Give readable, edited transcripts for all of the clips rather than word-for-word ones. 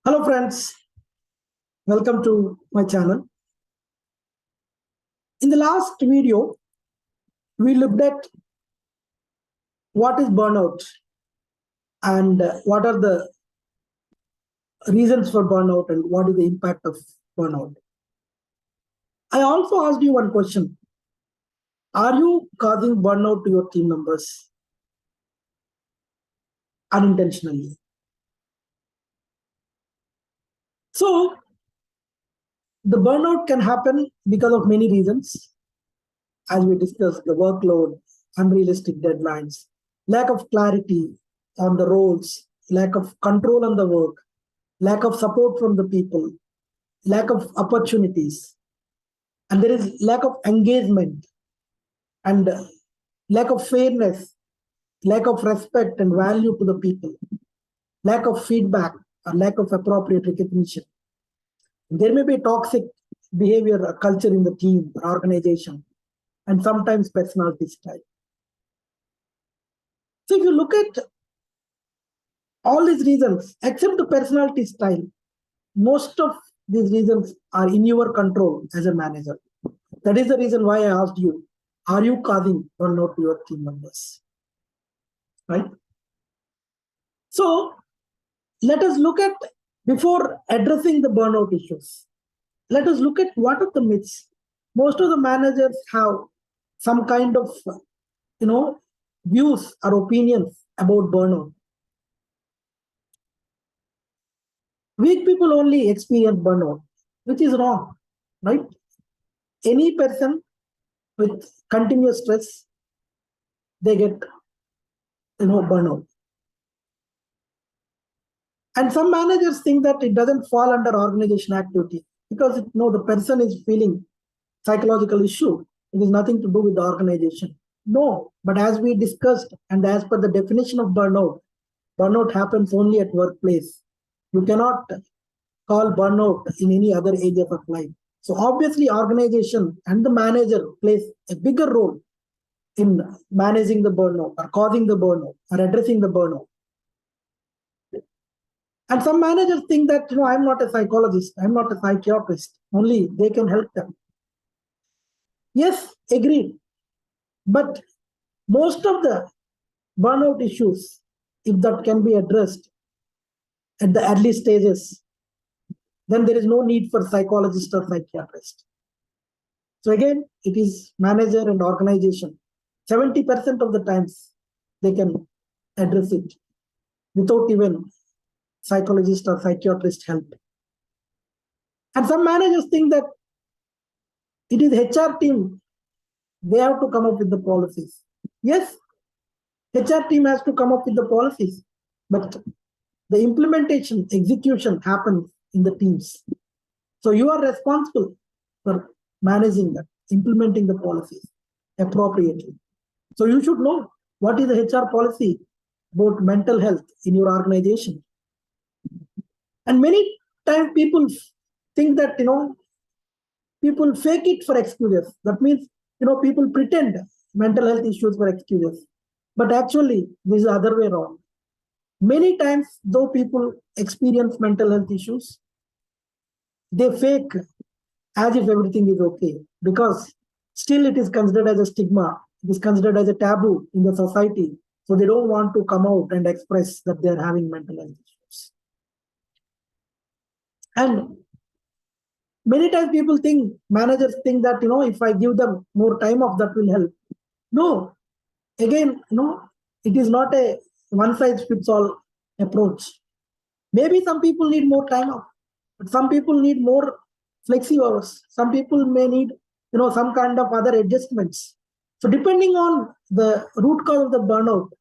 Hello friends, welcome to my channel. In the last video, we looked at what is burnout and what are the reasons for burnout and what is the impact of burnout. I also asked you one question. Are you causing burnout to your team members unintentionally? So, the burnout can happen because of many reasons. As we discussed, the workload, unrealistic deadlines, lack of clarity on the roles, lack of control on the work, lack of support from the people, lack of opportunities, and there is lack of engagement and lack of fairness, lack of respect and value to the people, lack of feedback, or lack of appropriate recognition. There may be toxic behavior or culture in the team or organization, and sometimes personality style. So if you look at all these reasons, except the personality style, most of these reasons are in your control as a manager. That is the reason why I asked you, are you causing burnout to your team members? Right? So let us look at, before addressing the burnout issues, let us look at what are the myths. Most of the managers have some kind of, views or opinions about burnout. Weak people only experience burnout, which is wrong, right? Any person with continuous stress, they get, burnout. And some managers think that it doesn't fall under organization activity because the person is feeling psychological issue. It is nothing to do with the organization. No, but as we discussed and as per the definition of burnout, burnout happens only at workplace. You cannot call burnout in any other areas of life. So obviously organization and the manager plays a bigger role in managing the burnout or causing the burnout or addressing the burnout. And some managers think that, I'm not a psychologist, I'm not a psychiatrist, only they can help them. Yes, agreed. But most of the burnout issues, if that can be addressed at the early stages, then there is no need for psychologist or psychiatrist. So again, it is manager and organization. 70% of the times they can address it without even psychologist or psychiatrist help. And some managers think that it is HR team, they have to come up with the policies. Yes, HR team has to come up with the policies, but the implementation, execution happens in the teams. So you are responsible for managing that, implementing the policies appropriately. So you should know what is the HR policy about mental health in your organization. And many times people think that, people fake it for excuses. That means, people pretend mental health issues for excuses. But actually, this is the other way around. Many times, though people experience mental health issues, they fake as if everything is okay because still it is considered as a stigma. It is considered as a taboo in the society. So they don't want to come out and express that they're having mental health issues. And many times people think, managers think that, if I give them more time off, that will help. No, again, it is not a one size fits all approach. Maybe some people need more time off, but some people need more flexi hours. Some people may need, some kind of other adjustments. So depending on the root cause of the burnout,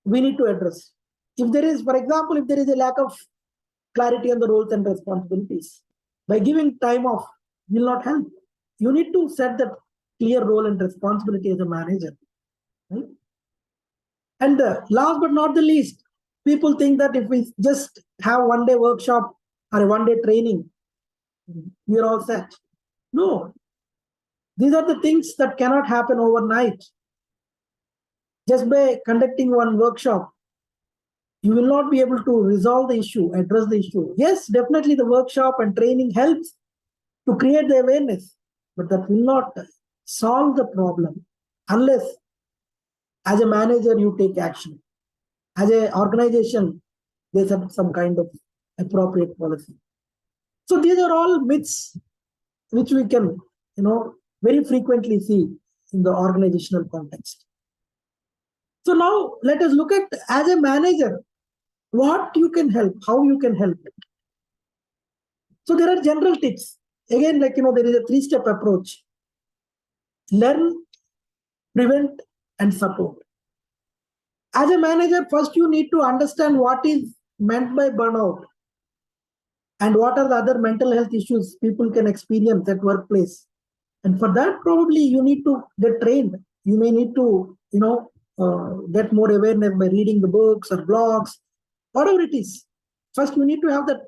we need to address. If there is, for example, if there is a lack of clarity on the roles and responsibilities, by giving time off will not help. You need to set that clear role and responsibility as a manager. Right? And last but not the least, people think that if we just have one day workshop or a one day training, we are all set. No, these are the things that cannot happen overnight. Just by conducting one workshop, you will not be able to resolve the issue, address the issue. Yes, definitely the workshop and training helps to create the awareness, but that will not solve the problem unless, as a manager, you take action. As an organization, there's some kind of appropriate policy. So these are all myths which we can, very frequently see in the organizational context. So now let us look at, as a manager, what you can help, how you can help. So there are general tips. Again, there is a 3-step approach. Learn, prevent, and support. As a manager, first you need to understand what is meant by burnout and what are the other mental health issues people can experience at workplace. And for that, probably you need to get trained. You may need to, get more awareness by reading the books or blogs, whatever it is. First, you need to have that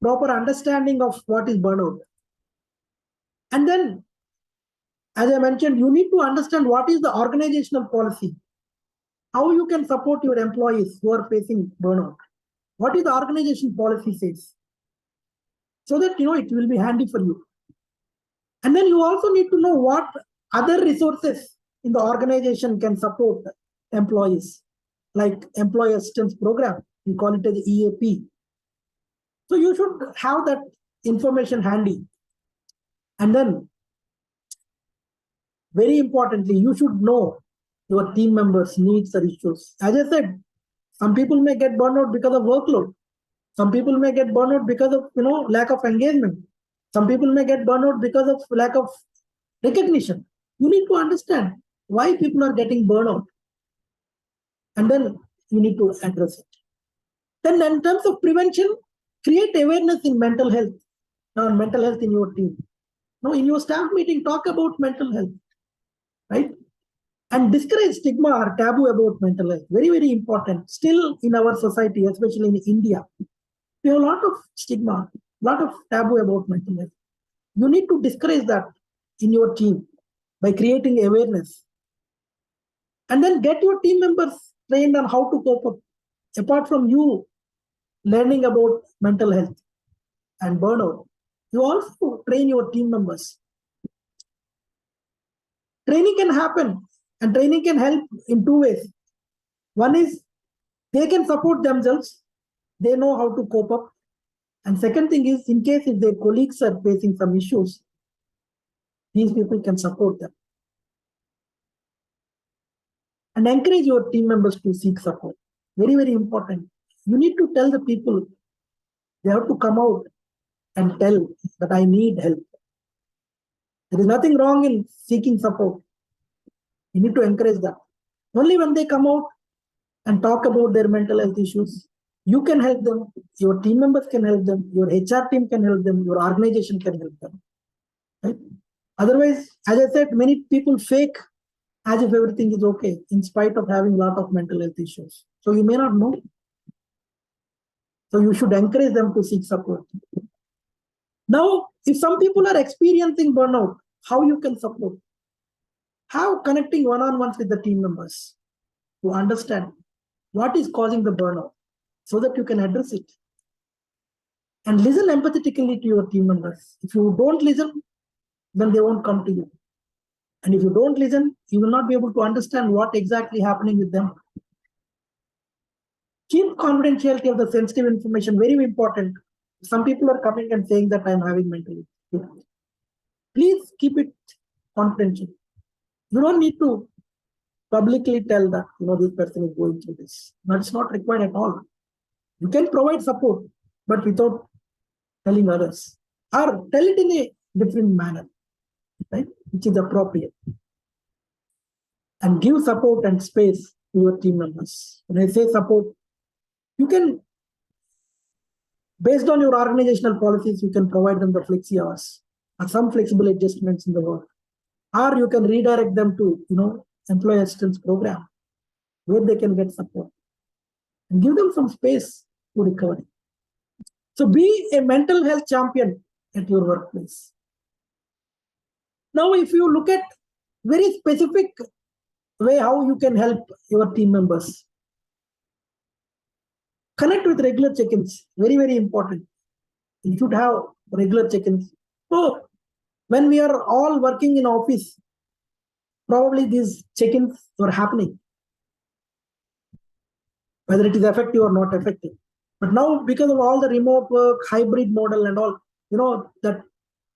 proper understanding of what is burnout. And then, as I mentioned, you need to understand what is the organizational policy, how you can support your employees who are facing burnout. What is the organization policy says? So that, it will be handy for you. And then you also need to know what other resources in the organization can support employees, like employee assistance program. We call it as EAP. So you should have that information handy. And then, very importantly, you should know your team members' needs or issues. As I said, some people may get burnout because of workload. Some people may get burnout because of lack of engagement. Some people may get burnout because of lack of recognition. You need to understand why people are getting burnout. And then you need to address it. Then in terms of prevention, create awareness in mental health, mental health in your team. Now, in your staff meeting, talk about mental health, right? And discourage stigma or taboo about mental health. Very, very important. Still in our society, especially in India, we have a lot of stigma, a lot of taboo about mental health. You need to discourage that in your team by creating awareness. And then get your team members trained on how to cope up. Apart from you learning about mental health and burnout, you also train your team members. Training can happen and training can help in 2 ways. One is they can support themselves. They know how to cope up. And second thing is, in case if their colleagues are facing some issues, these people can support them. And encourage your team members to seek support. Very, very important. You need to tell the people, they have to come out and tell that I need help. There is nothing wrong in seeking support. You need to encourage that. Only when they come out and talk about their mental health issues, you can help them, your team members can help them, your HR team can help them, your organization can help them. Right? Otherwise, as I said, many people fake as if everything is okay, in spite of having a lot of mental health issues. So you may not know. So you should encourage them to seek support. Now, if some people are experiencing burnout, how you can support? How connecting one-on-ones with the team members to understand what is causing the burnout so that you can address it. And listen empathetically to your team members. If you don't listen, then they won't come to you. And if you don't listen, you will not be able to understand what exactly happening with them. Keep confidentiality of the sensitive information very important. Some people are coming and saying that I'm having mental illness. Please keep it confidential. You don't need to publicly tell that this person is going through this. That's not required at all. You can provide support, but without telling others. Or tell it in a different manner, right? Which is appropriate. And give support and space to your team members. When I say support, you can, based on your organizational policies, you can provide them the flexi hours or some flexible adjustments in the work. Or you can redirect them to, employee assistance program where they can get support. And give them some space to recover. So be a mental health champion at your workplace. Now, if you look at very specific way how you can help your team members. Connect with regular check-ins. Very, very important. You should have regular check-ins. So when we are all working in office, probably these check-ins were happening, whether it is effective or not effective. But now, because of all the remote work, hybrid model and all, that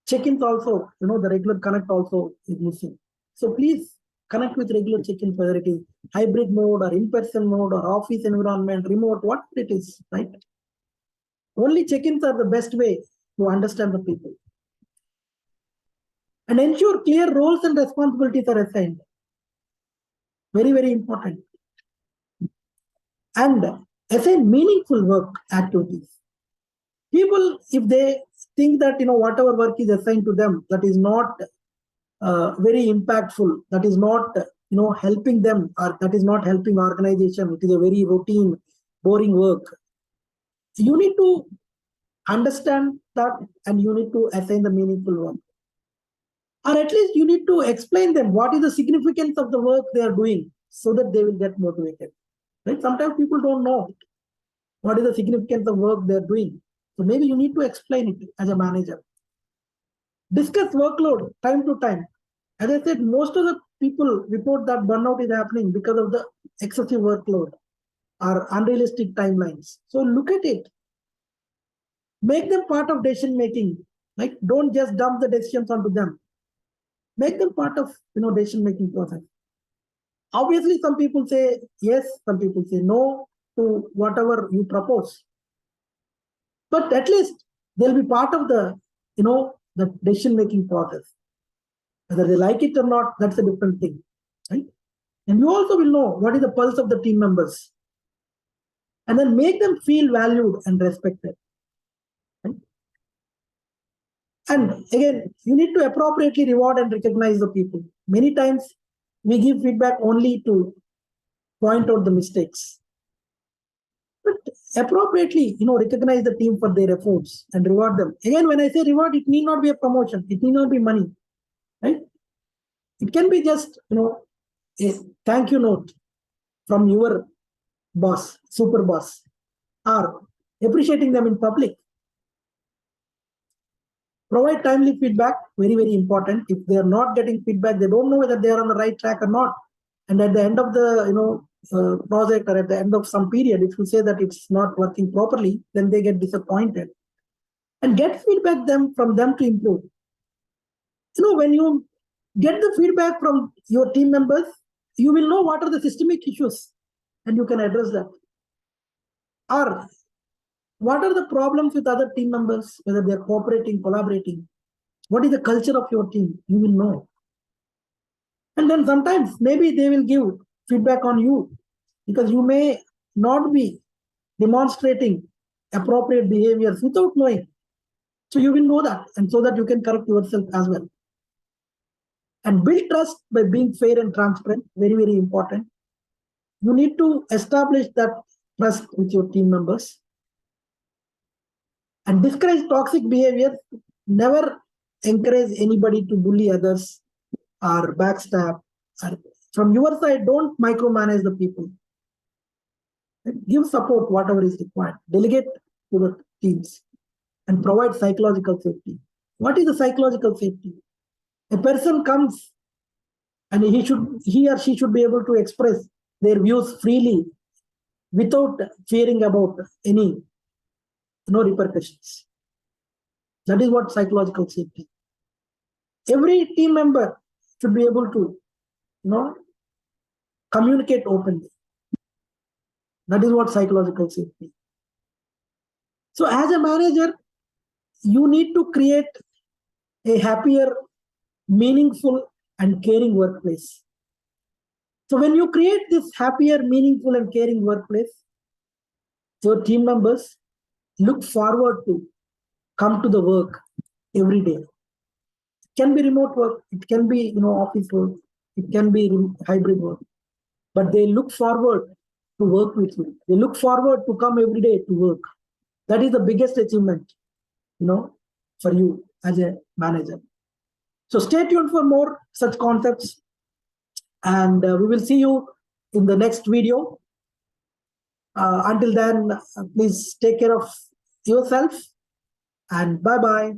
check-ins also, the regular connect also is missing. So please connect with regular check-ins, whether it is hybrid mode or in-person mode or office environment, remote, whatever it is, right? Only check-ins are the best way to understand the people. And ensure clear roles and responsibilities are assigned. Very, very important. And assign meaningful work activities. People, if they think that whatever work is assigned to them, that is not very impactful, that is not helping them, or that is not helping organization, it is a very routine, boring work. You need to understand that, and you need to assign the meaningful work. Or at least you need to explain them what is the significance of the work they are doing, so that they will get motivated. Right? Sometimes people don't know what is the significance of work they're doing. So maybe you need to explain it as a manager. Discuss workload time to time. As I said, most of the people report that burnout is happening because of the excessive workload or unrealistic timelines. So look at it. Make them part of decision making. Like, don't just dump the decisions onto them. Make them part of decision making process. Obviously, some people say yes, some people say no to whatever you propose. But at least they'll be part of the the decision making process. Whether they like it or not, that's a different thing, right? And you also will know what is the pulse of the team members, and then make them feel valued and respected. Right? And again, you need to appropriately reward and recognize the people. Many times we give feedback only to point out the mistakes. But appropriately, recognize the team for their efforts and reward them. Again, when I say reward, it need not be a promotion. It need not be money, right? It can be just, a thank you note from your boss, super boss, or appreciating them in public. Provide timely feedback, very, very important. If they are not getting feedback, they don't know whether they are on the right track or not. And at the end of the, project, or at the end of some period, if you say that it's not working properly, then they get disappointed. And get feedback from them to improve. When you get the feedback from your team members, you will know what are the systemic issues, and you can address that. Or what are the problems with other team members, whether they're cooperating, collaborating. What is the culture of your team? You will know. And then sometimes maybe they will give feedback on you, because you may not be demonstrating appropriate behaviors without knowing. So you will know that, and so that you can correct yourself as well. And build trust by being fair and transparent. Very, very important. You need to establish that trust with your team members. And discourage toxic behavior. Never encourage anybody to bully others or backstab. From your side, don't micromanage the people. Give support whatever is required. Delegate to the teams and provide psychological safety. What is the psychological safety? A person comes and he or she should be able to express their views freely without fearing about any repercussions. That is what psychological safety. Every team member should be able to communicate openly. That is what psychological safety. So as a manager, you need to create a happier, meaningful, and caring workplace. So when you create this happier, meaningful, and caring workplace, your team members look forward to come to the work every day. It can be remote work, it can be office work, it can be hybrid work, but they look forward to work with you. They look forward to come every day to work. That is the biggest achievement, for you as a manager. So stay tuned for more such concepts, and we will see you in the next video. Until then, please take care of yourself and bye bye.